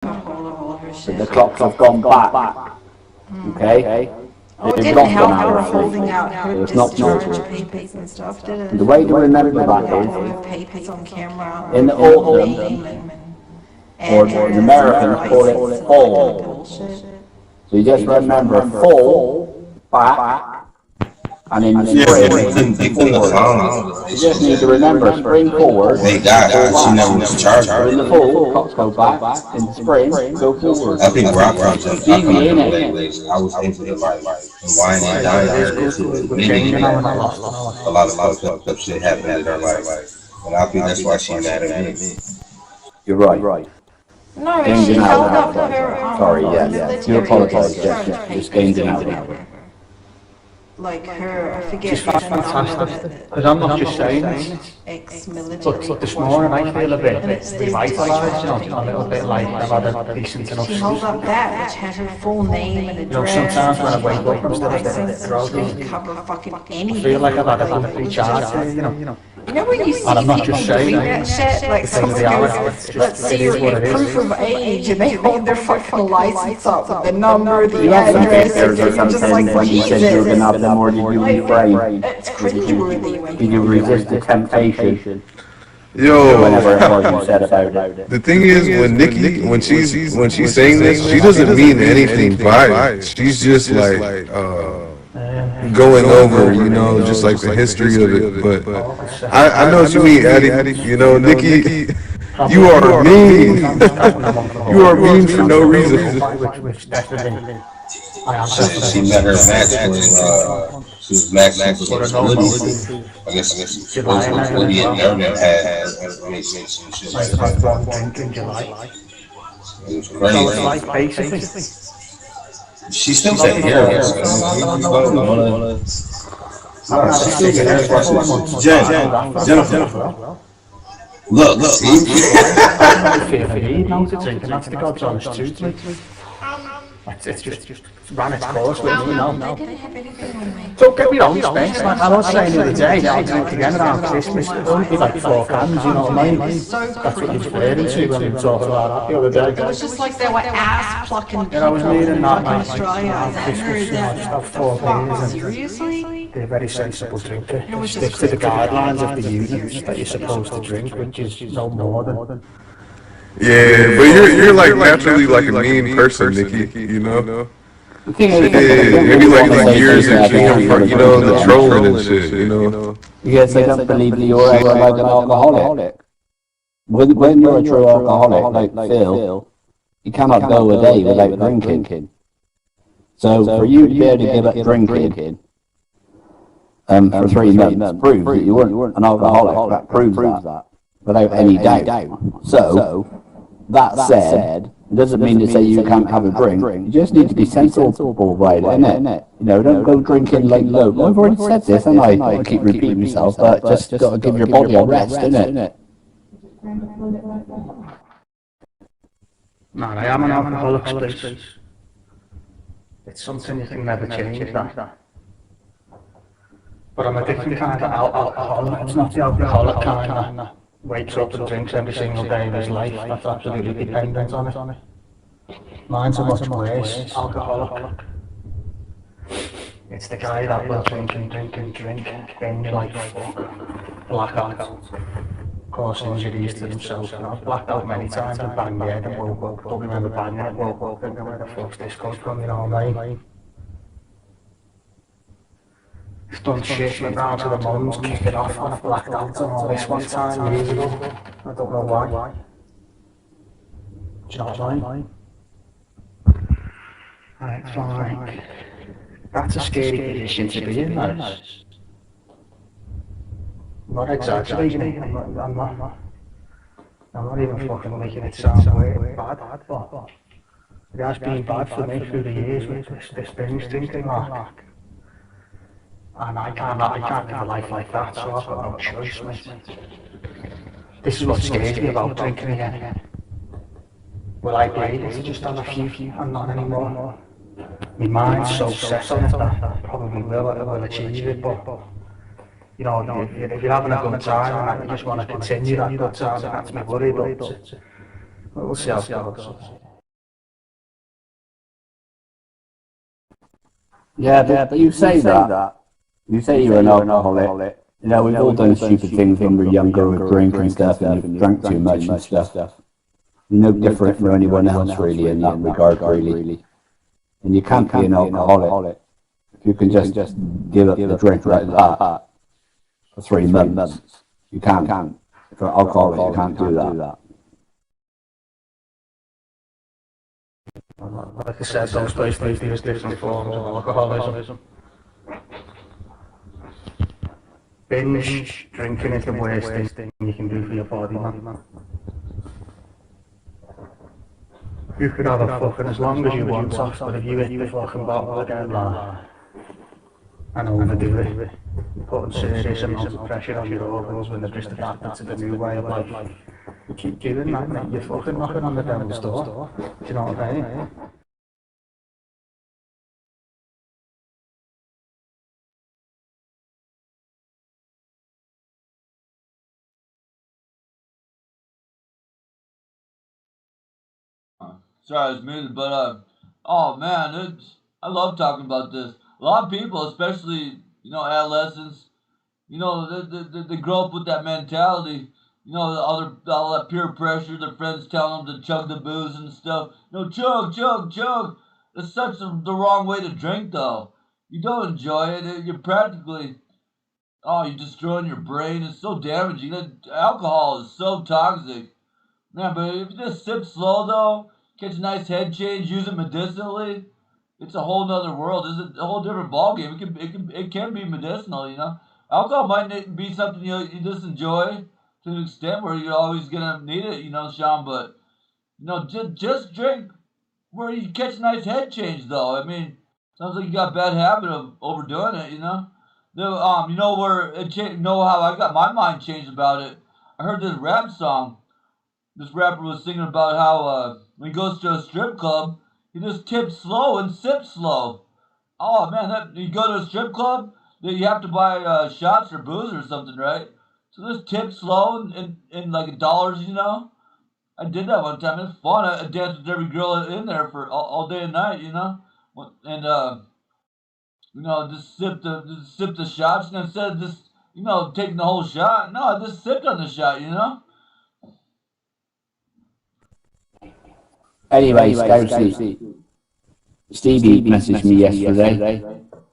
But the clocks have gone back. Okay? Oh, it didn't help her holding out her discharge papers and stuff, did it? The way to remember that Her papers on camera. is, in the autumn, or the Americans call it fall. So you just remember fall, back, and in the spring, forward. You just need to remember spring forward. They got her, she never was charged. So in the fall, clocks go back, in the spring, go forward. I think where I'm from, I was into the like wine and dine. A lot of fucked up shit happened in her life. And I think that's why she mad at me. You're right. No, she held up her Sorry, yeah. You apologize, just gained an hour. Like her, I forget. She's fantastic, because I'm not just saying this. Ex-military. But this morning I feel a bit revitalised, you know, a little bit like I've had a decent enough She sleep. held up that, which had her full name and address. You know, sometimes when I wake up, I'm still a bit license, groggy. she didn't cover fucking I anything. feel like I've had a good recharge, you know. You know when you see And I'm not people just saying doing that shit, like someone goes, let's see your proof of age, and they hold their fucking license up with the number, the address, and you're just like, when you said you were going to have them, or did you in your brain? It's cringeworthy when Did you resist the temptation? Yo, Whenever it was you said about it. the thing is, when Nikki, when she's saying this, she doesn't mean anything by it. She's just like going over, you know, just like the history of it. But I know what you mean, Eddie. You know, Nikki, you are mean. You are mean for no reason. Which definitely I am. She met her match when she was maxing for Woody. I guess Woody and Nerman had relationships and shit like Like that. one drink in July. It was So it's crazy. like basically. She still taking care of us. Jennifer. Look, see? I feel the need now to drink, and that's the God's honest truth, mate. It's just ran its course with me now. Don't get me wrong, Spence, like I was saying the other day, I'll drink again around Christmas, it'll only be like 4 cans, you know what I mean? That's what you're referring to when we talked about that the other day. It was just like they were ass-plucking people I was reading that, in like, Australia. I hadn't heard that. just have The 4 fuck, beers and seriously? they're very sensible drinker. Stick to the guidelines of the units that you're supposed to drink, which is no more than. Yeah, but you're like naturally like a mean person, Nikki. You know. The thing is, Maybe like years and you know, the trolling and shit. You know. because they don't believe that you're ever like an alcoholic. When you're a true alcoholic, like Phil, you cannot go a day without drinking. So for you to be able to give up drinking for 3 months proves that you weren't an alcoholic. That proves that without any doubt. So that said, it doesn't mean to say you can't have a drink. You just need to be sensible about it, innit? You know, don't go drinking like loads. I've already said this, and I keep repeating myself, but just got to give your body a rest, innit? Man, I am an alcoholic, Spence. It's something you can never change, that. But I'm a different kind of alcoholic. It's not the alcoholic kind that wakes up and drinks every single day of his life. That's absolutely dependent on it. Mine's a much worse alcoholic. It's the guy that will drink, then you're like, fuck, black out, cause injuries to himself. And I've blacked out many times and banged my head and woke up. Don't remember banging it, woke up thinking, where the fuck's this come from, you know what I mean? Done shit, went round to the mums, kicked it off, and I blacked out on all this one time years ago. I don't know why. Do you know what I mean? It's like, that's a scary position to be in, that is. I'm not exaggerating, I'm not even fucking making it sound bad, but it has been bad for me through the years with this binge drinking, like. And I can't live a life like that, so I've got no choice, mate. This is what scares me about drinking again. Will I be able to just have a few and not anymore? My mind's so set on it that I probably will achieve it, but you know, if you're having a good time and you just want to continue that good time, that's my worry, but we'll see how it goes. Yeah, but you say that. You say you're an alcoholic. You know, we've all done stupid things when we were younger with drink and stuff, and you've drank too much and stuff. You're no different from anyone else, really, in that regard, really. And you can't be an alcoholic if you can just give up the drink like that for 3 months. You can't. If you're an alcoholic, you can't do that. Like I said, those basically there's different forms of alcoholism. Binge drinking is the worst thing you can do for your body, man. You could have a fucking as long as you want, but if you hit the fucking bottle again, and overdo it, you're putting serious amounts of pressure on your organs when they're just adapted to the new way of life. You keep doing that, mate, you're fucking knocking on the devil's door. Do you know what I mean? Sorry, I was muted, but oh man, I love talking about this. A lot of people, especially adolescents, they grow up with that mentality. All that peer pressure. Their friends telling them to chug the booze and stuff. Chug, chug, chug. It's the wrong way to drink, though. You don't enjoy it. You're practically, you're destroying your brain. It's so damaging. Alcohol is so toxic. Man, but if you just sip slow though, catch a nice head change, use it medicinally, it's a whole nother world. It's a whole different ballgame. It can be medicinal. Alcohol might be something you just enjoy to an extent where you're always gonna need it, Sean. But just drink where you catch a nice head change though. I mean, sounds like you got a bad habit of overdoing it. Where how I got my mind changed about it. I heard this rap song. This rapper was singing about how when he goes to a strip club, he just tips slow and sips slow. Oh man, you go to a strip club, then you have to buy shots or booze or something, right? So just tip slow and like $1, I did that one time. It's fun. I danced with every girl in there for all day and night, and just sip the shots, and instead of just taking the whole shot, no, I just sipped on the shot, Anyway, Stevie messaged me yesterday.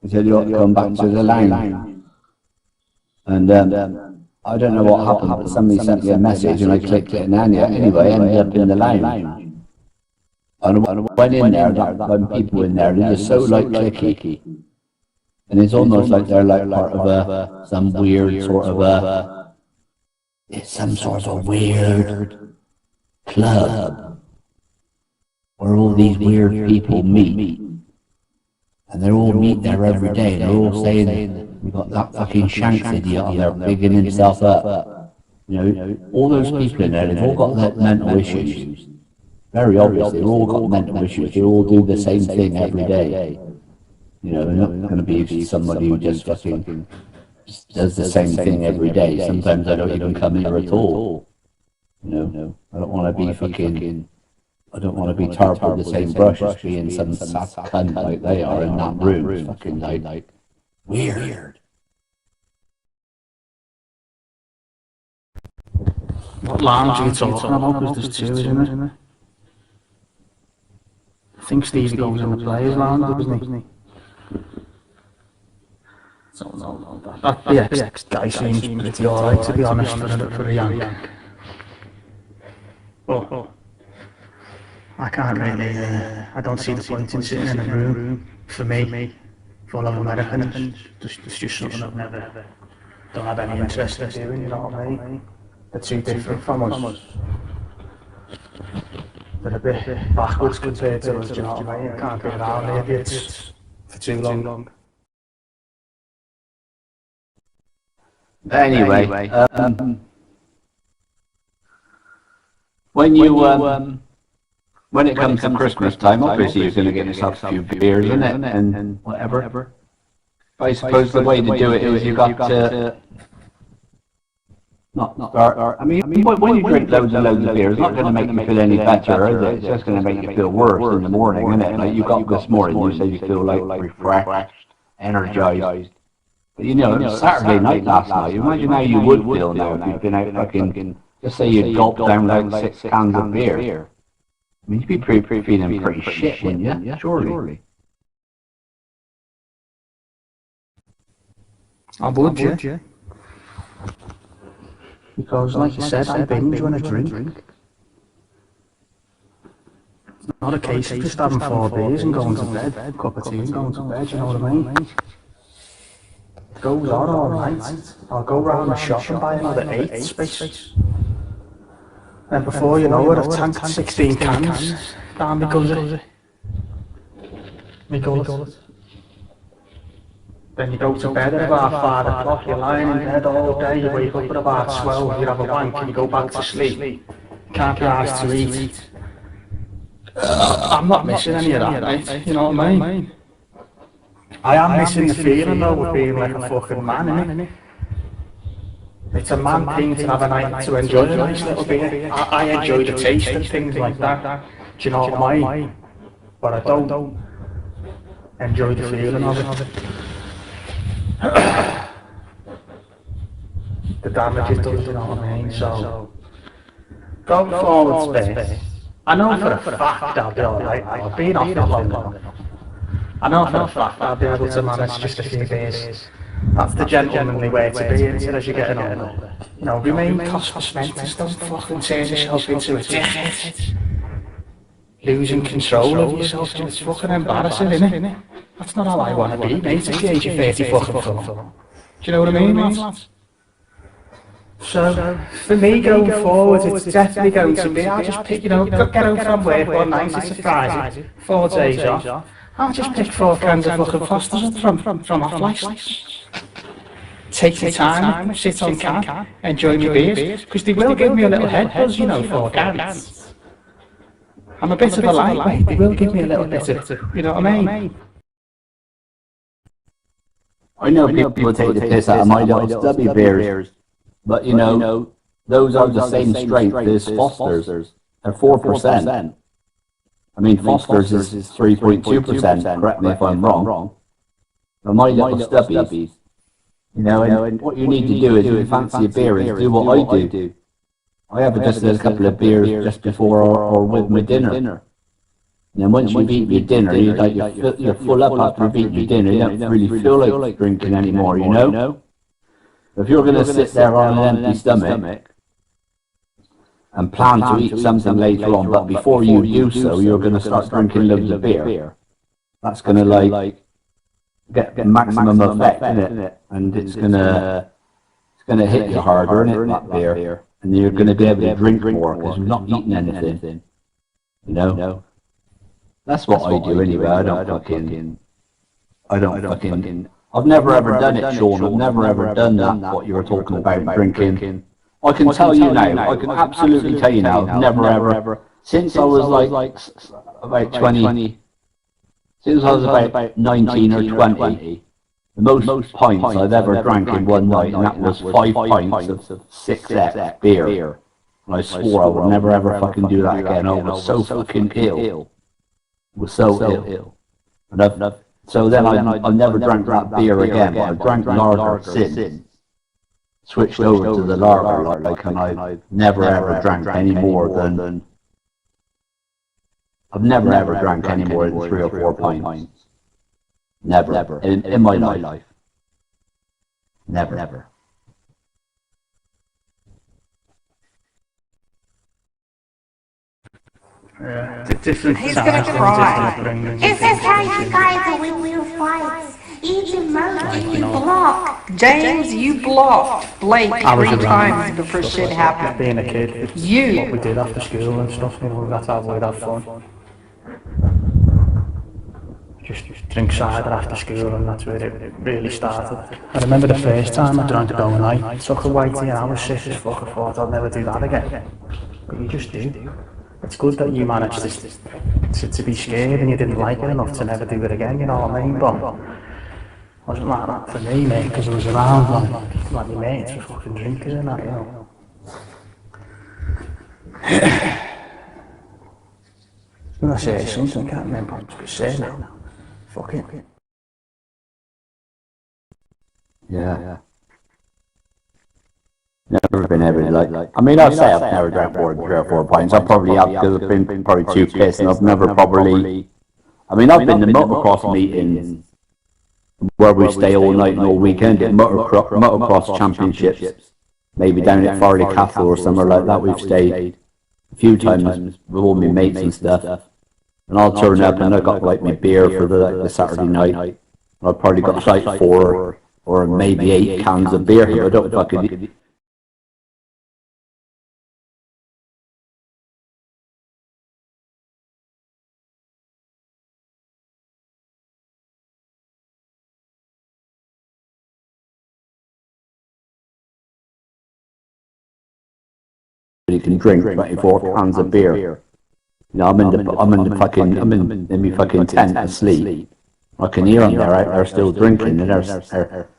He said, you ought to come back to the line. And I don't know what happened, but somebody sent me a message and I clicked it, and anyway, I ended up in the line. And I went in there, when people in there, they're just so clicky. And it's almost like they're like part of some weird sort of it's some sort of a weird club where all these weird people meet. And they all meet there every day, and they're all saying, we've got that fucking Shanks idiot on there bigging himself up. All those people in there, they've all got mental issues. Very obvious, they've all got mental issues. They all do the same thing every day. They're not going to be somebody who just fucking does the same thing every day. Sometimes I don't even come here at all. I don't want to be fucking... I don't want to be tarred with the same brush as being some sad cunt like they are in that room. It's fucking like weird. What lounge are you talking about? Because there's two, isn't there? I think Stevie goes in the players' lounge, doesn't he? The ex-guy seems pretty alright, to be honest, for a young. Well, I can't really, I don't see the point in sitting in a room, for me, full of Americans. It's just something I've never, don't have any interest in doing, you know what I mean? They're too different from us. They're a bit backwards compared to us, do you know what I mean? I can't be around the idiots for too long. Anyway, when it comes to Christmas time, obviously you're going to get yourself a few beers, in it, and whatever. But I suppose the way to do it is you've got to not start. I mean, when you drink loads and loads of beer, it's not going to make you feel any better, is it? It's just going to make you feel worse in the morning, isn't it? Like you got this morning, you said you feel like refreshed, energized. But you know, it was Saturday night last night. Imagine how you would feel now if you'd been out fucking, just say you'd gulped down like 6 cans of beer. I mean, you'd be feeling pretty shit, wouldn't you? Surely. I would, yeah. Because, like you said, I binge when I drink. It's not a case of just having 4 beers and going to bed, cup of tea and going to bed, you know what I mean? It goes on all night. I'll go round the shop and buy another 8 space. And before you know it, I've tanked 16 cans down my gullet. Then you go to bed at about 5 o'clock, you're lying in bed all day, you wake up at about 12, you have a wank and you go back to sleep. You can't be asked to eat. I'm not missing any of that, mate, you know what I mean? I am missing the feeling though of being like a fucking man, innit? It's a man thing to have a night to enjoy a nice little beer. I enjoy the taste and things like that, do you know what I mean? But I don't enjoy the feeling of it. The damage it does, you know what I mean? So, going forward space, I know for a fact I'll be alright. I've been off it long enough. I know for a fact I'll be able to manage just a few beers. That's the gentlemanly way to be, isn't it, as you're getting older? You know, remain cost-conscious, don't fucking turn yourself into a dickhead. Losing control of yourself, it's fucking embarrassing, innit? That's not how I want to be, mate, at the age of 30 fucking 4. Do you know what I mean, lads? So, for me going forward, it's definitely going to be, I'll just pick, you know, get home from work one night, it's a Friday, 4 days off. I'll just pick 4 cans of fucking Foster's up from off license. Take the time, sit on can, enjoy my beers, because they will give me a little head buzz, you know, 4 cans. I'm a bit of a lightweight, they will give me a little bit of, you know what I mean? I know people take the piss out of my little stubby beers, but you know, those are the same strength as Foster's. They're 4%. I mean, Foster's is 3.2%, correct me if I'm wrong. But my little stubbies, you know, and what you need to do is, if you fancy a beer, is do what I do. I have just a couple of beers just before or with my dinner. And then once you've eaten your dinner, you're full up after you've eaten your dinner, you don't really feel like drinking anymore, you know? If you're going to sit there on an empty stomach and plan to eat something later on, but before you do so, you're going to start drinking loads of beer, that's going to like get maximum effect, isn't it? And it's going to hit you harder, isn't it, that beer? And you're going to be able to drink more because you're not eating anything, you know? That's what I do anyway. I don't fucking, I've never ever done it, Sean. I've never ever done that, what you were talking about, drinking. I can tell you now, I can absolutely tell you now, I've never ever, since I was like about 20, since I was about 19 or 20, the most pints I've ever drank in one night, and that was 5 pints of 6X beer. And I swore I would never ever fucking do that again. I was so fucking ill. Was so ill. And so then I never drank that beer again, but I drank lager since. Switched over to the lager, and I've never ever drank any more than, I've never ever drank any more than 3 or 4 pints. Never. In my life. Never. Yeah, different He's gonna cry. Is this how you guys win your fights? You murder, you block. James, you blocked Blake 3 times before shit happened. being a kid, it's what we did after school and stuff, you know, that's how we'd have fun. Just drink cider after school, and that's where it really started. I remember the first time I drank a whole night, took a whitey and I was sick as fuck. I thought I'd never do that again. But you just do. It's good that you managed to be scared and you didn't like it enough to never do it again, you know what I mean? But it wasn't like that for me, mate, because I was around like my mates were fucking drinkers and that, you know. I was gonna say something, I can't remember what I was gonna say now. Fuck it. Yeah. Never been able to like. I mean, I'd say I've never drank more than 3 or 4 pints. I probably have because I've been probably too pissed, and I've never probably. I mean, I've been to motocross meetings where we stay all night and all weekend at motocross championships. Maybe down at Farley Castle or somewhere like that. We've stayed a few times with all my mates and stuff. And I'll turn up and I got like my beer for the Saturday night. I've probably got like 4 or maybe 8 cans of beer. I don't fucking. You can drink 24 cans of beer. You know, I'm in my fucking tent asleep. I can hear them there out there still drinking, and they're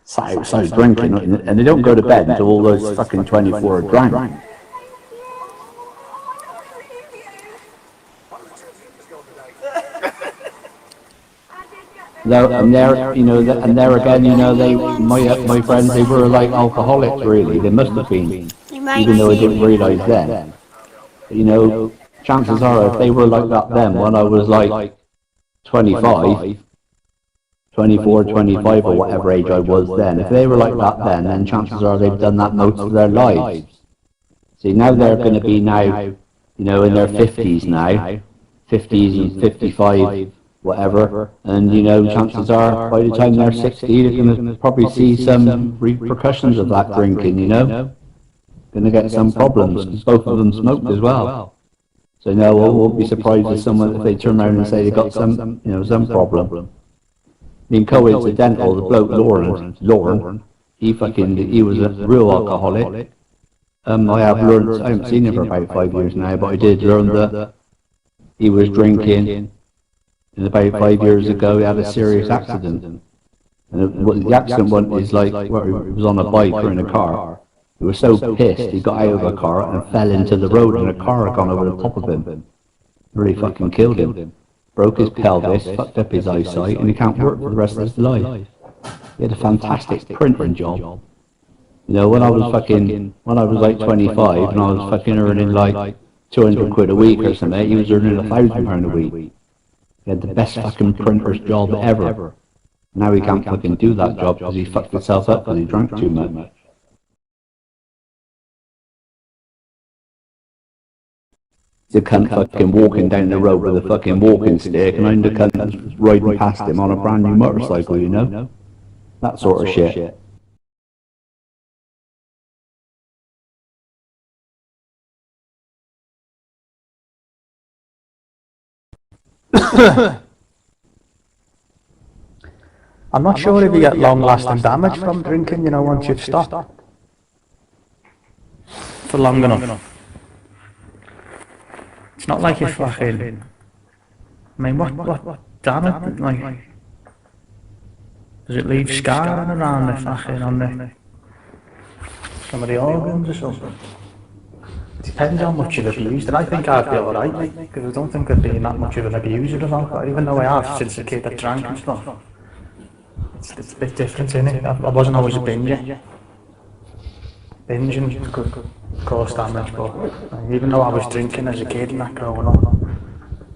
sat outside drinking, and they don't go to bed until all those fucking 24 are drank. No, and there, you know, and there again, you know, my friends, they were like alcoholics, really. They must have been, even though I didn't realise then. You know, chances are, if they were like that then, when I was like 25, 24, 25, or whatever age I was then, if they were like that then chances are they've done that most of their lives. See, now they're going to be now, you know, in their 50s now, 50s and 55, whatever, and you know, chances are by the time they're 60 they're going to probably see some repercussions of that drinking, you know, going to get some problems, because both of them smoked as well. So no, I won't be surprised if they turn around and say they got some, you know, some problem. I mean, coincidental, the bloke Lauren, he was a real alcoholic. I haven't seen him for about 5 years now, but I did learn that he was drinking. And about 5 years ago, he had a serious accident. And the accident was like, where he was on a bike or in a car. He was so pissed, he got out of a car and fell into the road, and a car had gone over the top of him. Really fucking killed him. Broke his pelvis, fucked up his eyesight, and he can't work for the rest of his life. He had a fantastic printing job. You know, when I was like 25, and I was fucking earning like 200 quid a week or something, he was earning £1,000 a week. He had the best fucking printer's job ever. Now he can't fucking do that job because he fucked himself up because he drank too much. The cunt fucking walking down the road with a fucking walking stick, and I'm the cunt that's riding past him on a brand new motorcycle, you know? That sort of shit. I'm not sure if you get long-lasting damage from drinking, you know, once you've stopped for long enough. It's not like you're fucking, I mean, what damage, like, does it leave scarring around the fucking, on some of the organs or something? It depends how much you've abused, and I think I'd be alright, mate, because I don't think I've been that much of an abuser of alcohol, even though I have since a kid that drank and stuff. It's a bit different, isn't it? I wasn't always a binger. Binging could cause damage, but even though I was drinking as a kid and that growing up,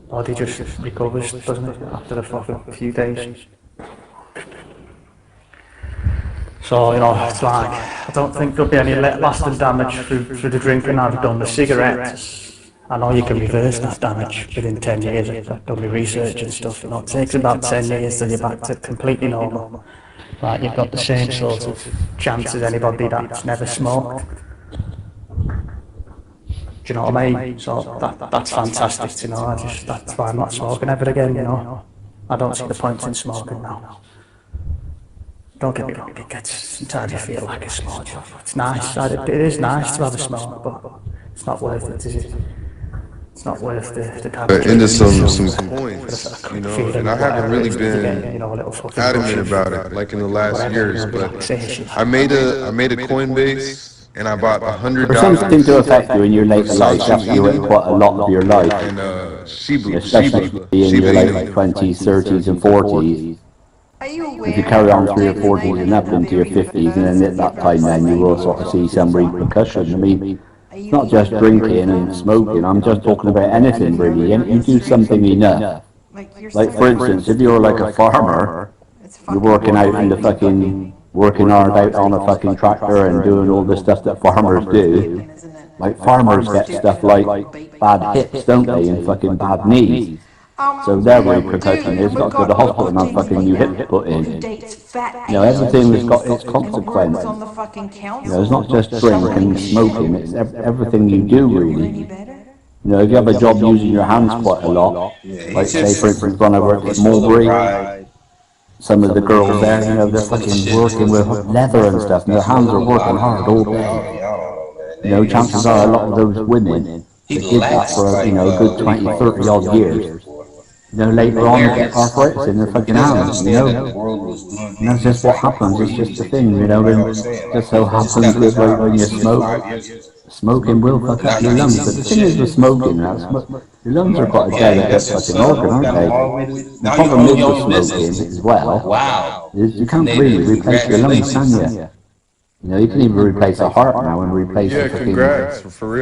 body just recovers, doesn't it, after a fucking few days. So, you know, it's like, I don't think there'll be any lasting damage through the drinking I've done. The cigarettes, I know you can reverse that damage within 10 years. I've done my research and stuff, you know, it takes about 10 years till you're back to completely normal. Like, you've got the same sort of chance as anybody that's never smoked. Do you know what I mean? So that's fantastic, you know, that's why I'm not smoking ever again, you know. I don't see the point in smoking now. Don't get me wrong, sometimes you feel like a smoke. It's nice, it is nice to have a smoke, but it's not worth it, is it? It's not worth the damage. Into some coins, you know, and I haven't really been adamant about it, like in the last years, but I made a Coinbase and I bought For something to affect you in your later life, you have to do it quite a lot of your life. and Shiba Especially in your late 20s, 30s, and 40s. Are you aware? If you carry on through your 40s and up into your 50s, and then at that time, then you will sort of see some repercussion. I mean, it's not just drinking and smoking. I'm just talking about anything really. And you do something enough. Like for instance, if you're like a farmer, you're working out in the fucking, working hard out on a fucking tractor and doing all the stuff that farmers do. Like farmers get stuff like bad hips, don't they, and fucking bad knees. So their repercussion is got to go to the hospital and have fucking new hip put in. You know, everything has got its consequence. You know, it's not just drinking and smoking, it's everything you do really. You know, if you have a job using your hands quite a lot, like say for instance when I worked at Mulberry, some of the girls there, you know, they're fucking working with leather and stuff, and their hands are working hard all day. You know, chances are a lot of those women, they did that for, you know, a good 20, 30 odd years. You know, later on they get arthritis in their fucking hands, you know. And that's just what happens, it's just a thing, you know, and just so happens with like when you smoke, smoking will fuck up your lungs. But the thing is with smoking, your lungs are quite a delicate fucking organ, aren't they? The problem is with smoking as well, is you can't really replace your lungs, can you? You know, you can even replace a heart now and replace the fucking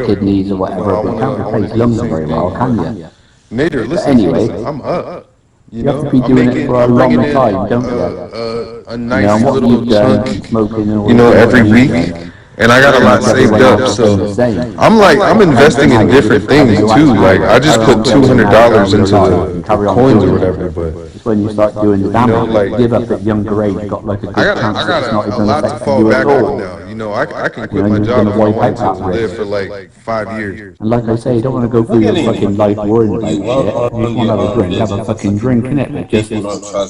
kidneys or whatever, but you can't replace lungs very well, can you? Nader, listen, anyway, I'm up. You have to be doing it for a long time, don't you? A nice little chunk, you know, every week. And I got a lot saved up, so I'm investing in different things too. Like I just put $200 into the coins or whatever, but when you start doing the damage, give up at younger age, got like a good chance it's not even a lot to affecting fall you back at all. on now. You know, I can quit my job if I want to live for like 5 years. And like I say, you don't want to go through your fucking life worrying about shit. You just want to have a drink, have a fucking drink, innit? But just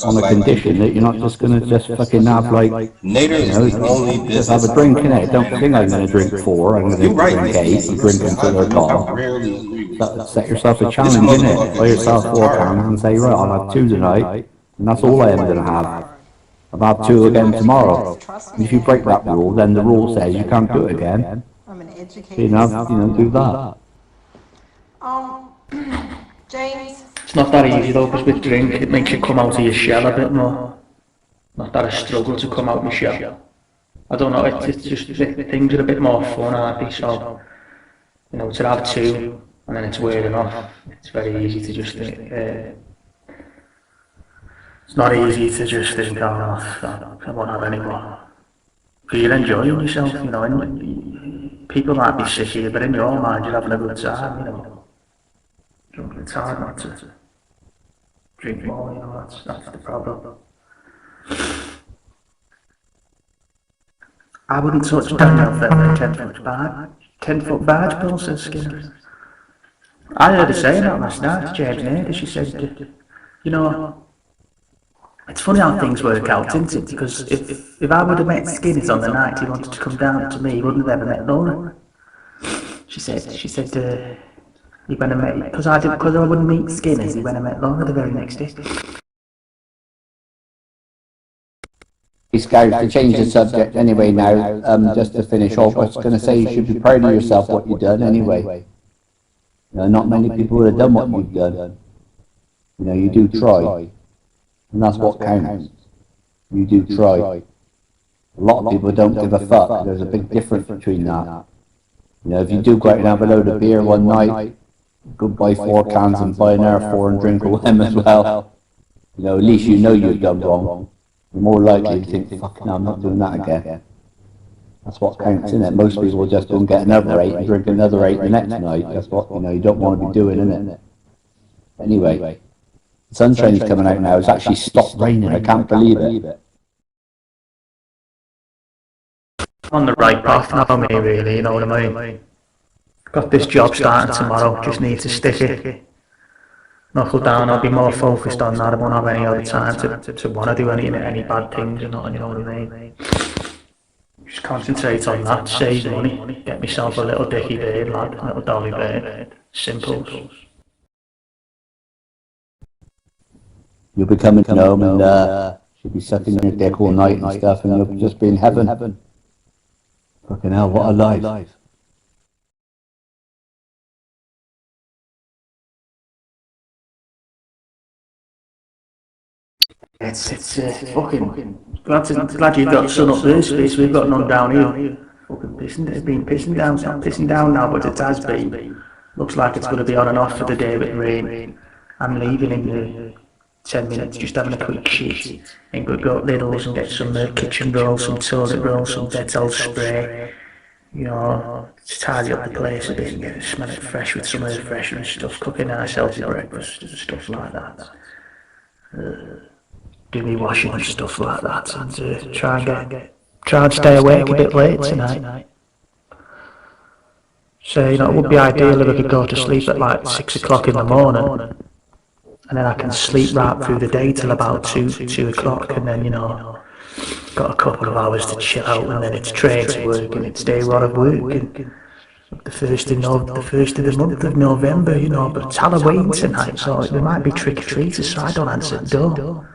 on the condition that you're not just going to just fucking have like, you know, just have a drink, innit? Don't think I'm going to drink 4, I'm going to drink 8, and drink until they're gone. Set yourself a challenge, innit? Buy yourself 4 cans and say, right, I'll have 2 tonight, and that's all I am going to have. I'll have 2 again tomorrow. And if you break that rule, then the rule says you can't do it again. So you know, do that. James? It's not that easy though, because with drink, it makes you come out of your shell a bit more. Not that I struggle to come out of my shell. I don't know, it's just, things are a bit more fun, aren't they? So, you know, to have 2, and then it's wearing off, it's very easy to just it's not easy to just think, oh, I won't have any more. Because you're enjoying yourself, you know, and people might be sick here, but in your mind you're having a good time, you know. It's hard not to drink more, you know, that's the problem. I wouldn't touch Daniel for a 10-foot barge pole, says Skinner. I heard her saying that last night to James Nader. She said, you know, it's funny how things work out, isn't it? Because if I would have met Skinner on the night he wanted to come down to me, he wouldn't have ever met Laura. She said, he went and met, because I wouldn't meet Skinner, he went and met Laura the very next day. Scouts, to change the subject anyway now, just to finish off, I was going to say you should be proud of yourself what you've done anyway. You know, not many people would have done what you've done. You know, you do try, and that's what counts. You do try. A lot of people don't give a fuck. There's a big difference between that. You know, if you do go out and have a load of beer one night, go buy 4 cans and buy another 4 and drink all them as well. You know, at least you know you've done wrong. You're more likely to think, fuck no, I'm not doing that again. That's what counts, isn't it? Most people just go and get another 8 and drink another 8 the next night. That's what, you know, you don't want to be doing, isn't it? Anyway, the sunshine's coming out now. It's actually stopped raining. I can't believe it. On the right path now, me, really, you know what I mean? Got this job starting tomorrow, just need to stick it. Knuckle down, I'll be more focused on that. I won't have any other time to want to do any bad things, you know what I mean? Just concentrate on that, save money, get myself a little dicky bird, lad, a little dolly bird. Simple. You'll be coming home and she'll be sucking your dick all night and stuff, and you'll just be in heaven. Fucking hell, what a life. It's fucking glad you've got sun up there, Space. We've got none down here. Fucking pissing, it's been pissing down. It's not pissing down now, but it has been. Looks like it's going to be on and off for the day with rain. I'm leaving in 10 minutes, just having a quick shit. And go to Lidl's and get some kitchen rolls, some toilet rolls, some Dettol spray. You know, just tidy up the place a bit and get it, smell it fresh with some air freshener and stuff. Cooking nice healthy breakfast and stuff like that. Do me washing and stuff like that, and try and stay awake a bit late tonight. So, you know, it would be ideal if I could go to sleep at like 6 o'clock in the morning, and then I can sleep right through the day till about 2 o'clock, and then, you know, got a couple of hours to chill out, and then it's train to work, and it's day one of work, and the first of the month of November, you know, but it's Halloween tonight, so there might be trick-or-treaters, so I don't answer the door.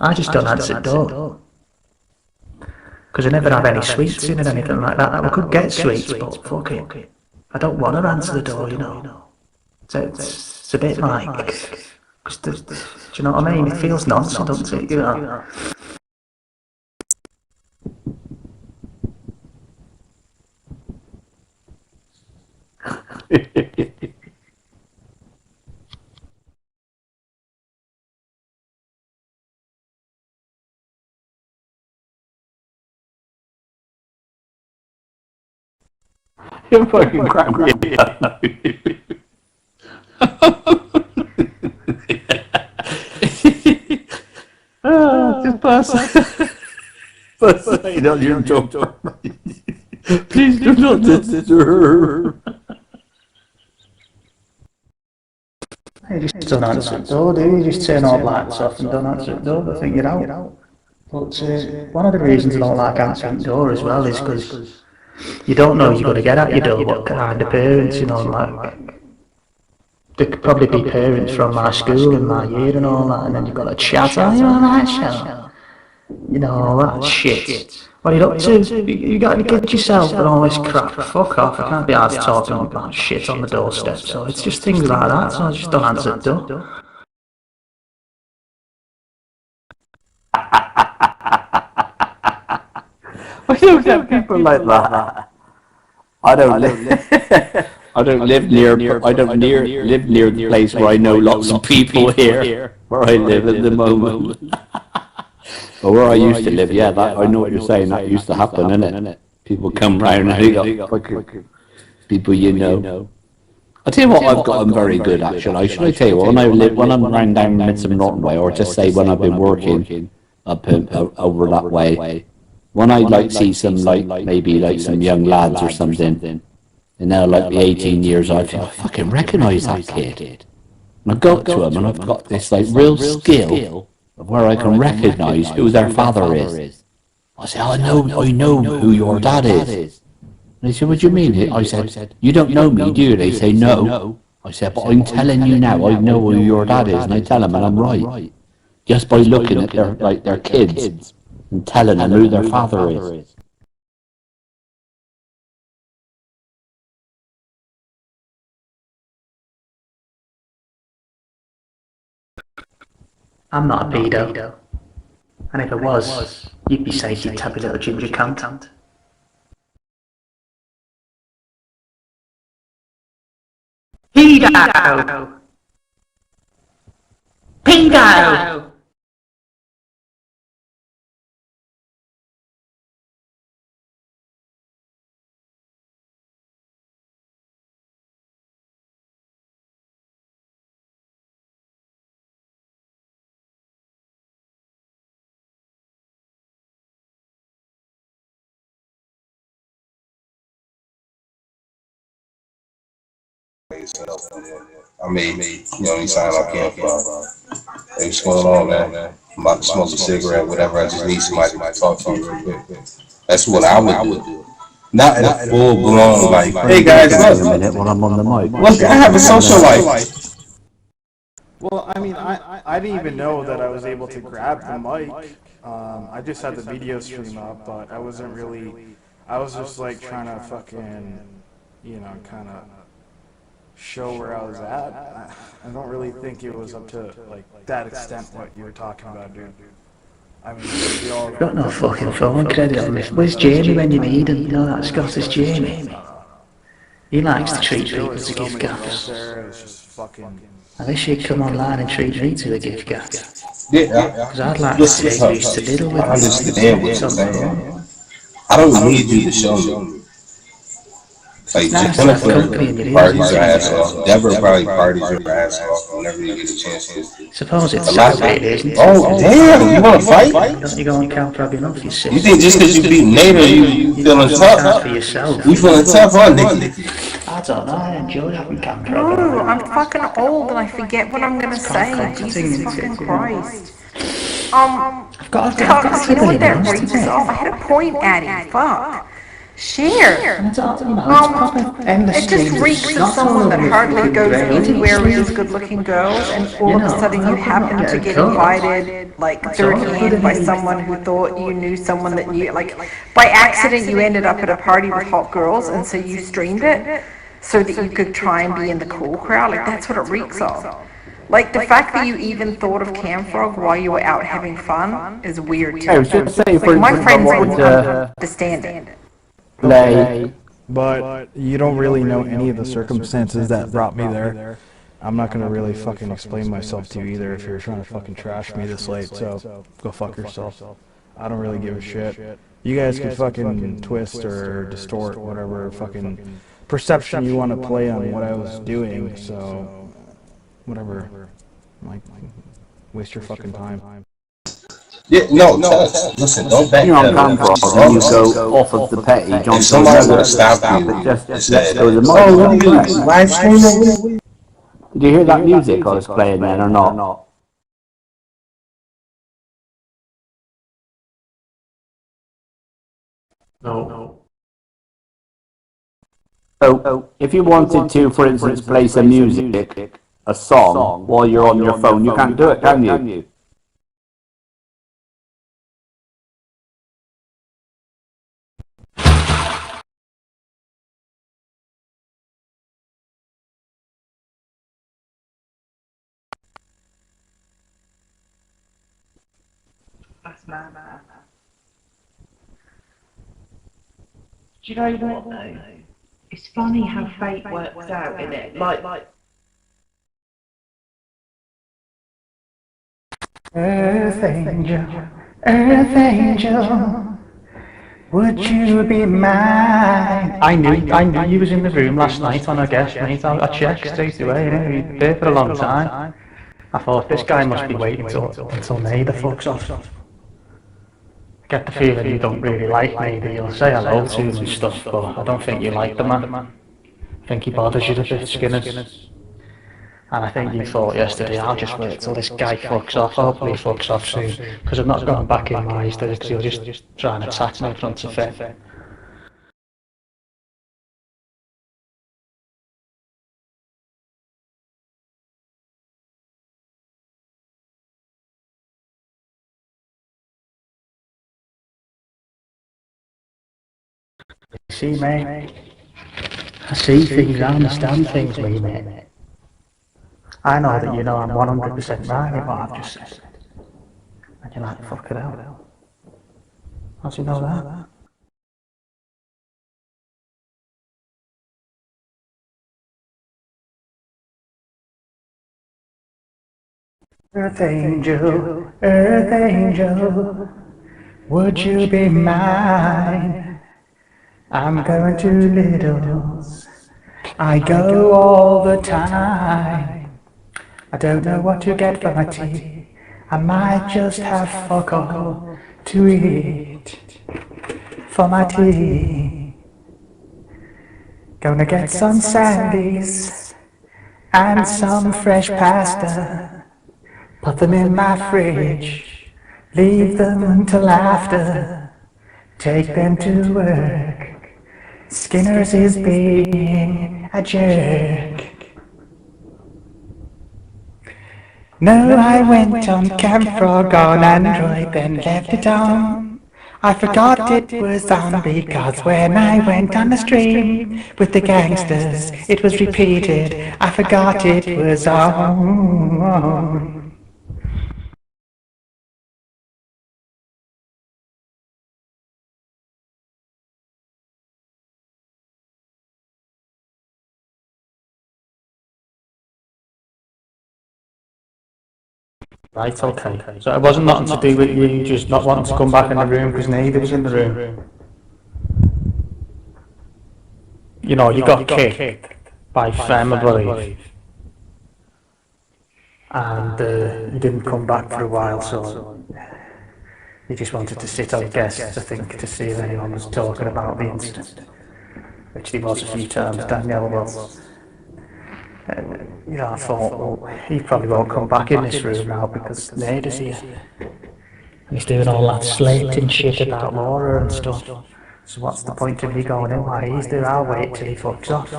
I just don't answer the door. Because I never have any sweets in or anything like that. I could get sweets, but fuck it. I don't want to answer the door, you know. It's a bit like... do you know what I mean? It feels nonsense, doesn't it, you know? You're fucking crap. Just pass it on your door. Please do not disturb. You just don't answer the door, do you? You just turn all lights off and don't answer the door. I think you're out. But one of the reasons I don't like answering the door as well is because you don't know you're going to get at your door what kind of parents, you know, like, there could probably be parents from my school and my year and all that, and then you've got a chat, oh, you know, that show, you know, all that shit. What are you up to? You got any kids yourself and all this crap? Fuck off, I can't be asked talking about shit on the doorstep, so it's just things like that, so I just don't answer the door. Why don't you have people like that? I don't live near the place where I know lots of people here, where I live at the moment. But where I used to live, yeah, that, I know what you're saying, that used to happen, innit? People come round and they got people you know. I'll tell you what I've got, I'm very good actually. Should I tell you what, when I'm round down Midsummer Norton way, or just say when I've been working up over that way, when I like see some maybe some young lads or something, and they'll like be 18 years old, I fucking recognise that kid. And I go up to them and I've got this like real skill of where I can recognise who their father is. I say, I know who your dad is. And they said, what do you mean? I said, you don't know me, do you? They say, no. I said, but I'm telling you now, I know who your dad is. And I tell them, and I'm right. Just by looking at their kids and telling them who their father is. I'm not a pedo. And if I was, you'd be safe, you tabby little ginger cunt. Pedo! Pedo! I mean, you know, anytime I can for hey, what's going on, man? I'm about to smoke a cigarette, whatever. I just need somebody to talk to you real quick. That's what I would do. Not in a full blown like, hey guys, Wait a minute when I'm on the mic. look, I have a social life. Well, I mean, I didn't even know that I was able to grab the mic. I just had the video stream up, but I I was just like trying to fucking, you know, kind of show where I was at. I don't really think it was up to like that extent what you were talking about, dude. I mean, we all Got no fucking phone credit on this. Where's Jamie when you need him? You know that Scottish Jamie? He likes to treat people to gift cards. I wish he'd come online and treat me to a gift card. Yeah, Because I'd like to take these to Lidl with I understand what you're saying. I don't need you to show me. Like, Jennifer parties her ass off. Deborah probably parties her ass off whenever you get a chance to. Suppose it's Saturday, isn't it? Oh, damn, you want to fight? Don't you go on count rubbing off, you see? You think just because you beat Nader, you feeling tough? For yourself. You feeling tough, huh, Nikki? I don't know, I enjoy having camp No, I'm fucking old and I forget what I'm gonna say. Jesus fucking Christ. I've got you know what that reeks off? I had a point, Addie. Fuck. Share. It just reeks of someone that hardly goes anywhere with these good-looking girls, and all of a sudden you happen to get invited, like, third-hand by someone who thought you knew someone that knew, like, by accident you ended up at a party with hot girls, and so you streamed it so that you could try and be in the cool crowd. Like, that's what it reeks of. Like, the fact that you even thought of Camfrog while you were out having fun is weird, too. Like, my friends wouldn't understand it. Play. But you don't really know any of the circumstances that brought me there. I'm not gonna really fucking explain myself to you either if you're trying to fucking trash me this late, so go fuck yourself. I don't really give a shit. You guys can fucking twist or distort whatever fucking perception you want to play on what I was doing, so whatever. Like, waste your fucking time. Yeah, no, listen, don't back You're on that up. camera and you go off of the page If somebody would have stopped you and said, oh, what are you doing? Live streaming? Did you hear that music I was playing then or not? No. So, if you wanted to, for instance, play some music, a song, while you're on your phone, you can't do it, can you? That's mad. Do you know what though? It's funny how fate works out, isn't it? Like Earth angel, would you be mine? I knew you was in the room last night on our guest night. I checked straight away, you know, he'd been there for a long time. I thought, this guy must be waiting until May the fuck's off. I get the feeling you don't really like me, that you'll say hello to him and stuff, but I don't think you like the man. I think he bothers you a bit, Skinners. And I think you thought yesterday, I'll just wait till this guy fucks off. Hopefully he fucks off soon, because I'm not going back in my eyes, because he'll just try and attack me in front of it. See, mate, I see things, I understand things, mate. I know that you know I'm 100% right in what I've just said. And you're like, fuck it out. How'd you know that? Earth angel, would you be mine? I'm going to Lidl's, I go all the time. I don't know what to get for my tea, I might just have fuck all to eat for my tea. Gonna get some sandies and some fresh pasta, put them in my fridge, leave them until after, take them to work. Skinner's is being a jerk. No, I went on Camfrog on Android, then left it on. I forgot it was on because when I went on the stream with the gangsters, it was repeated. I forgot it was on. Right, okay. So it wasn't nothing to do with you just not wanting to come back in the room because neither was in the room. You know, you got kicked by Fem, I believe. And you didn't come back for a while, so you just wanted to sit on guest, I think, to see if anyone was talking about the incident. Which there was a few times, Danielle was. You know, I thought, well, he probably won't come back in this room now because Nate is here. And he's doing all that slating shit about Laura and stuff. So what's the point of me going in while he's there? I'll wait till he fucks off.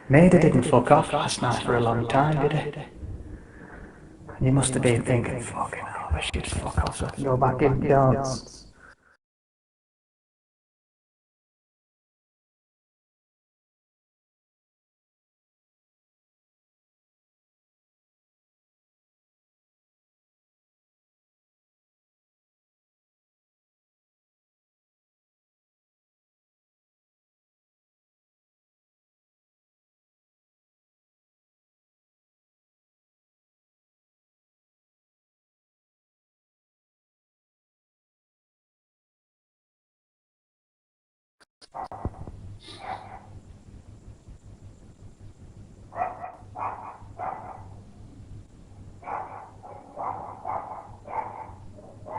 Nate didn't fuck off last night for a long time, did he? You must have been thinking, fucking hell, I should fuck off so I can go back in and dance.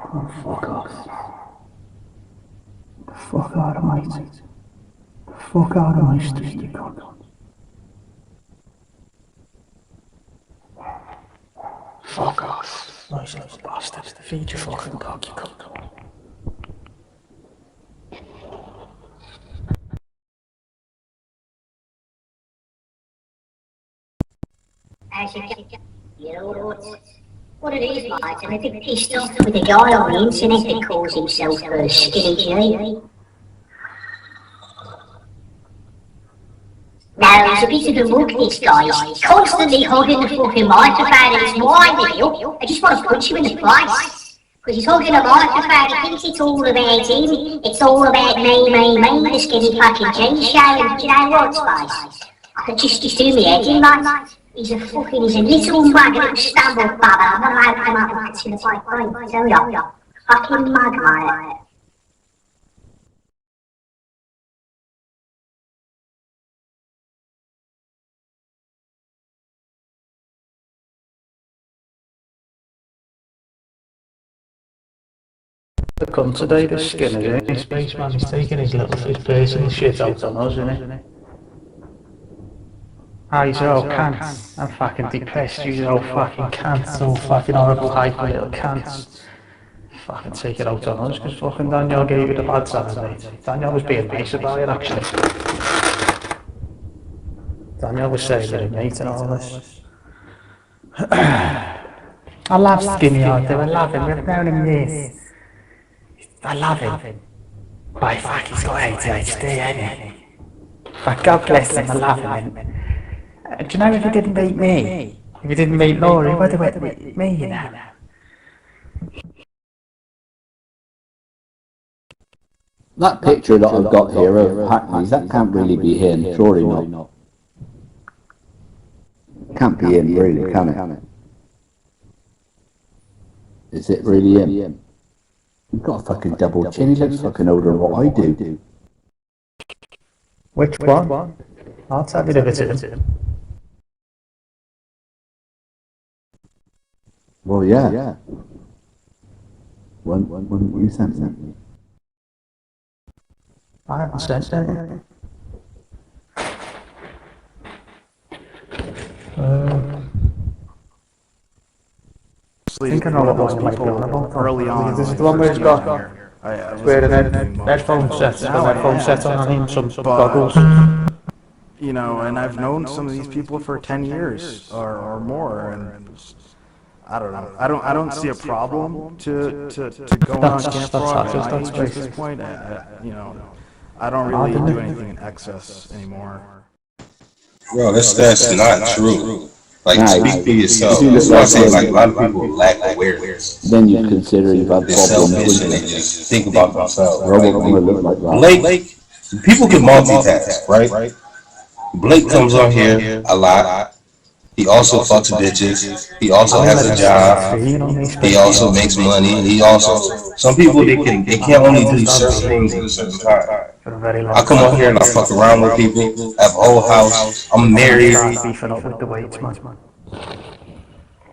Oh, fuck off. Fuck out of my street. Fuck out of my street, you cunt. Fuck off. Nice little bastard. Feed your fucking dog, you cunt. As you know what it is, mate. I'm a bit pissed off with the guy on the internet that calls himself Skinny G. Now, he's a bit of a mug, this guy. He's constantly hogging the fucking microphone and he's winding up. I just want to punch you in the face. Because he's hogging a microphone, he thinks it's all about him. It's all about me, the Skinny fucking G show. And do you know what, Spice? I could just do me head in, mate. He's a little mug, a little stumble bubber. I'm gonna open him up and catch him in the fight. I tell ya. Fucking mug, mate. The cunt today, the Skinner, eh? Spaceman, he's taking his personal shit out on us, isn't he? Ah, he's all cunts. I'm fucking depressed, you all fucking cunts, all fucking horrible hyper little cunts. Fucking take it out on us, because fucking Daniel gave it a bad Saturday. Daniel was being nice about it, actually. Daniel was saying that he mate and all this. I love Skinny out there, I love him, we've known him years. I love him. By fuck, he's got ADHD, ain't he? But God bless him, I love him. Do you know if he didn't meet me? If he didn't meet Laura, he would have went with me, you know. That picture that I've got here of Hackney's, that can't really be him, surely not. Can't be him, really, can it? Is it really him? He's got a fucking double chin, he looks fucking older than what I do. Which one? I'll tell you if it's him. Well, yeah. When you sent me. I haven't sent it. I think I know what one you might be on about. Early on. This is the one where he's got wearing a headphone set on him, some goggles. You know, and I've known some of these people for 10 years or more, and I don't know. I don't see a problem to going on Camp Rock at night at this point. You know, I don't really do anything in excess anymore. Bro, that's not true. Like, Nah, speak for yourself. if you That's look why I like say, like, a lot of people lack awareness. then you consider you've had They're problems selfish and with they just think about themselves. Robert gonna look like that. Blake, people can multitask, right? Blake comes on here a lot. He also fucks bitches. He also has a job. He also makes money. He also, some people they can't only do certain things at a certain time. I come on here and I fuck around with people. I have a whole house. I'm married. Beefing up with the weights, man.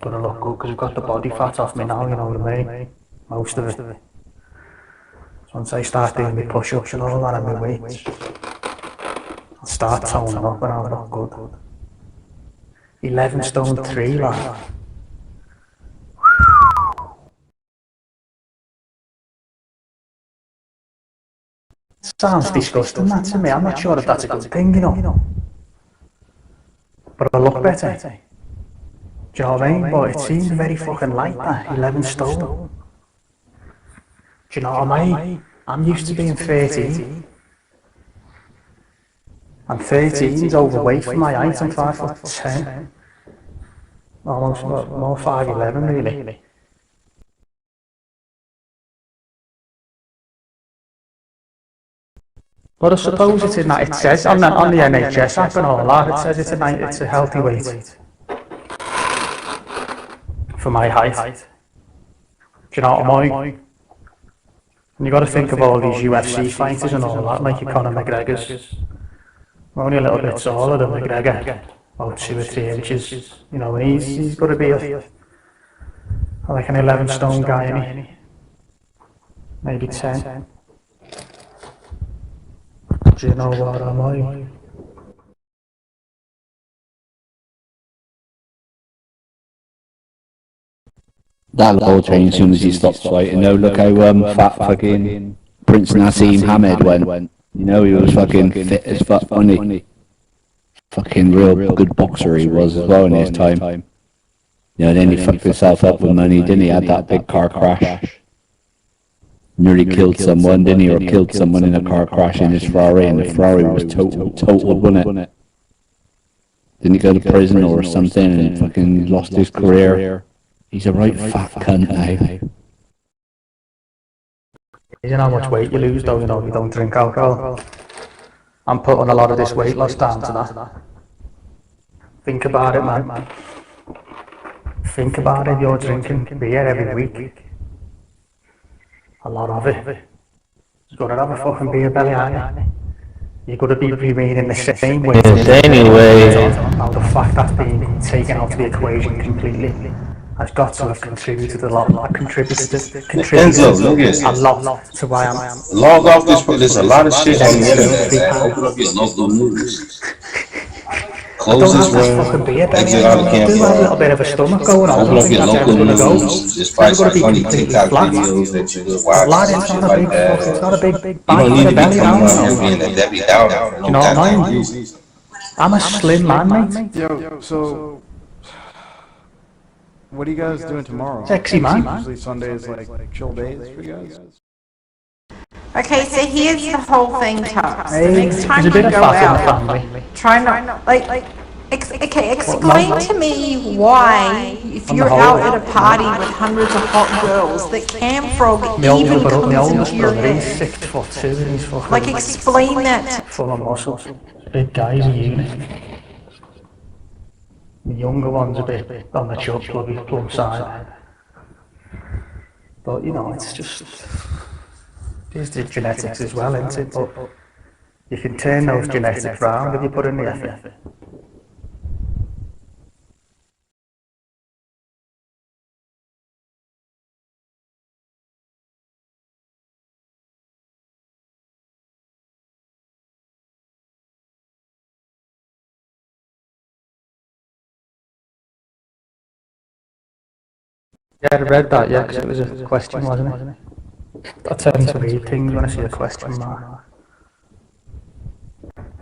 Gonna look good because I've got the body fat off me now, you know what I mean? Most of it. So once I start doing my push-ups and all that and my weights, I'll start toning up and I'll look good. 11 stone 3, lad. Sounds disgusting, that to me. I'm not sure if that's a good thing, you know. But I look better. Do you know what I mean? But it seems very fucking light, that 11 stone. Do you know what I mean? I'm used to being 13. And 13's overweight for my height. I'm 5'10". Almost more 5'11", really. But I suppose it's in that, it says on the NHS app and all that, it says it's a healthy weight for my height. Do you know what I mean? And you got to think of all these UFC fighters and all that, like your Conor McGregor's. I'm only a little bit taller than McGregor, about 2 or 3 inches. You know, and he's got to be like an 11 stone guy, isn't he? Maybe 10. Do you know what I mean? That'll all change as soon as he stops fighting. No, look how fat fucking Prince Nassim Hamed went. You know, he was fucking fit as fuck, wasn't he? Fucking real good boxer he was as well in his time. You know, then he fucked himself up with money, didn't he? Had that big car crash. Nearly killed someone, didn't he? Or killed someone in a car crash in his Ferrari, and the Ferrari was totaled, wasn't it? Didn't he go to prison or something and fucking lost his career? He's a right fat cunt now. You know how much weight you lose though, you know, if you don't drink alcohol. I'm putting a lot of this weight loss down to that. Think about it, man. Think about it, you're drinking beer every week. A lot of it. You've got to have a fucking beer belly, aren't you? You've got to be remaining the same way. Anyway. Now the fact that's been taken out of the equation completely has got to have contributed a lot. Contributed a lot to why I'm. Log off this. There's a lot of shit on the internet, man. Open up your local news. Close this room. Exit out of Camp Do have a little bit of a stomach going on. Open up your local news. There's probably some funny TikTok videos that you can watch and shit like that. It's not a big You don't need to be coming out here being a Debbie Downer. You know what I mean? I'm a slim man, mate. Yo, so what are you guys doing tomorrow? Sexy man. Usually Sundays like chill days for you guys. Okay, so here's the whole thing, Tubbs. Hey, Next time there's a you bit of go fat in the out, family. try not, explain to me why, if you're out at a party with hundreds of hot girls, that Camp Frog even My comes oldest into your brother, he's head. 6'2" and he's fucking Like, explain that. full of muscle. Big guy's a unit. The younger one's a bit on the chub plump side. But, you know, it's just, there's the genetics as well, isn't it? But you can turn those genetics round if you put in the effort. Yeah, I read that, yeah, because it was a question, wasn't it? I tend to read things when I see a question mark.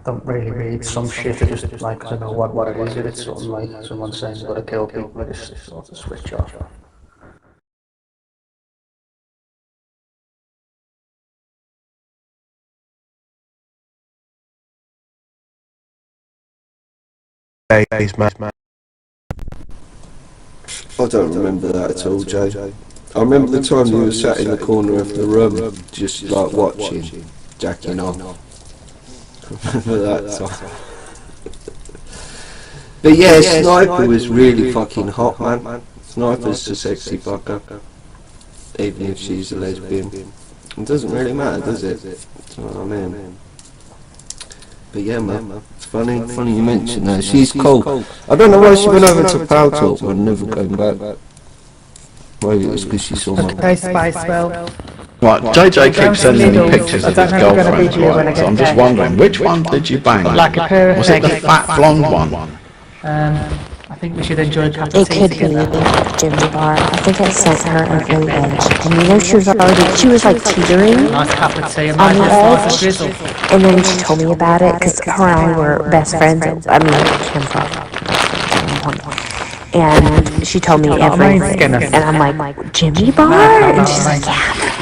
don't really read some shit. I just like, I don't know what it is. If it's something like someone saying you've got to kill people, I just sort of switch off. Days, man. I don't remember that at all, Jay. I remember the time you were sat in the corner of the room, just like watching, jacking off. Remember that time? But yeah, Sniper was really fucking hot, man. Sniper's a sexy fucker, even if she's a lesbian. It doesn't really matter, does it? That's what I mean. But yeah, man, it's funny you mentioned that. She's cool. I don't know why she went over to Power Talk but never came back. Maybe it was because she saw my... Okay, Spice, well, Right, JJ keeps sending me pictures of his girlfriends, right? So I'm just wondering, which one did you bang? like a pair of Was it the fat blonde one? I think we should enjoy a cup of It tea could be together. Jimmy Bar. I think I sent her an image. And you know she was like teetering Nice cup of tea, and on the nice edge. drizzle. And then she told me about it because her and I were best friends. I mean, Kim and she told me everything. And I'm like, Jimmy Bar? And she's like, yeah.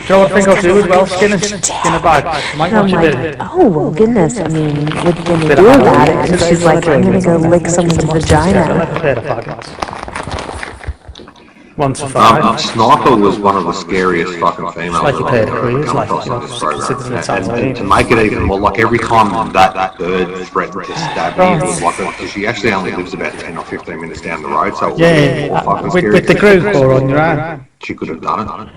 Do you know what I think I'll do as well? Skinner bag. Might And I'm watch a like, bit. oh, well, goodness. I mean, what are you going to do about it? And she's like, I'm going to go lick someone's vagina. One to five. Sniper was one of the scariest fucking females Like I've you paid ever for come like, across you know, on this program. considering the time And to make it even more, like every time that bird threatened to stab me, it was like, because she actually only lives about 10 or 15 minutes down the road, so it was even more fucking scary. With the group or on your own? She could have done it.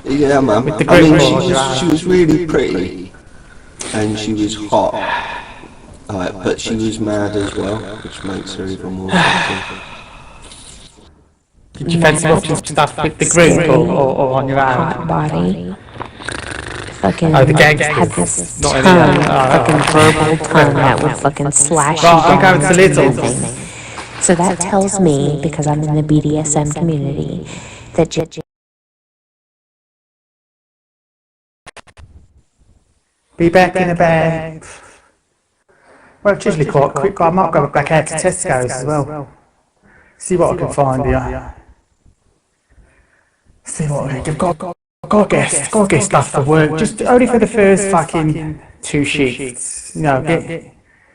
Yeah, man. I mean, she was really pretty, and she was hot, but she was mad as well, which makes her even more sexy. Did you fancy watching stuff with the group or on your own? Hot body. Fucking Oh, the gangsters. had this Not tongue, any fucking verbal tongue that would fucking slash Well, you I'm down going to to Little's. anything. So that tells me, because I'm in the BDSM community, that Be back in a bag. Well, it's usually quite quick. I might go back out to Tesco's as well. See what I can find here. See what I can. Got to get stuff for work. Just only for the first fucking 2 shifts. You know,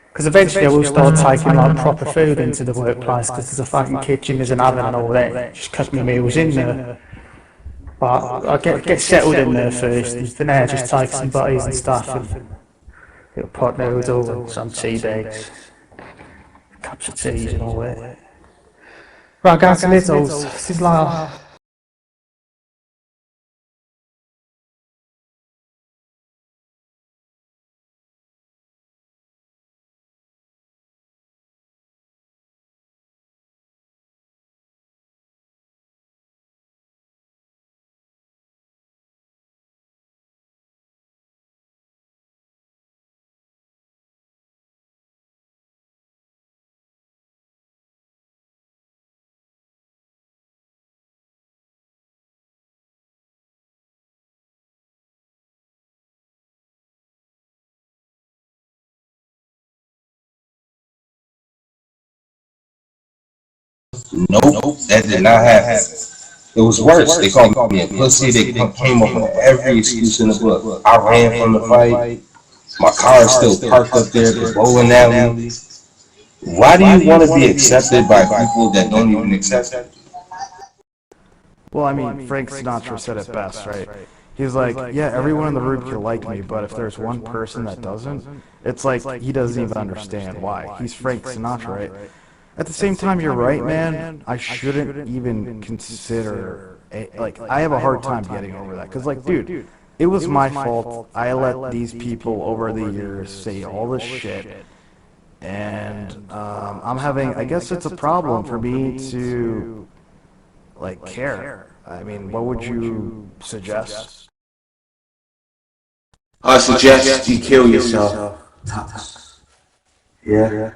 because eventually I will start taking like proper food into the workplace because there's a fucking kitchen, there's an oven and all that. Just cook my meals in there. But I'll get settled in there first, and for now just take some butties and stuff, and little pot noodle and some tea bags, cups of teas and all that. Right, going to Little's. This is like Nope, that did not happen. It was worse. They called me a pussy. They came up with every excuse in the book. I ran from the fight. My car is still parked up there at the bowling alley. Why do you want to be accepted by people that don't even accept you? Well, I mean, Frank Sinatra said it best, right? He's like, yeah, everyone in the room can like me, but if there's one person that doesn't, it's like he doesn't even understand why. He's Frank Sinatra, right? At the same time, you're right, man. I shouldn't even consider, like, I have a hard time getting over that. Because, like, dude, it was my fault. I let these people over the years say all this shit. And I'm having, I guess it's a problem for me to, like, care. I mean, what would you suggest? I suggest you kill yourself. Yeah.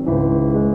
you.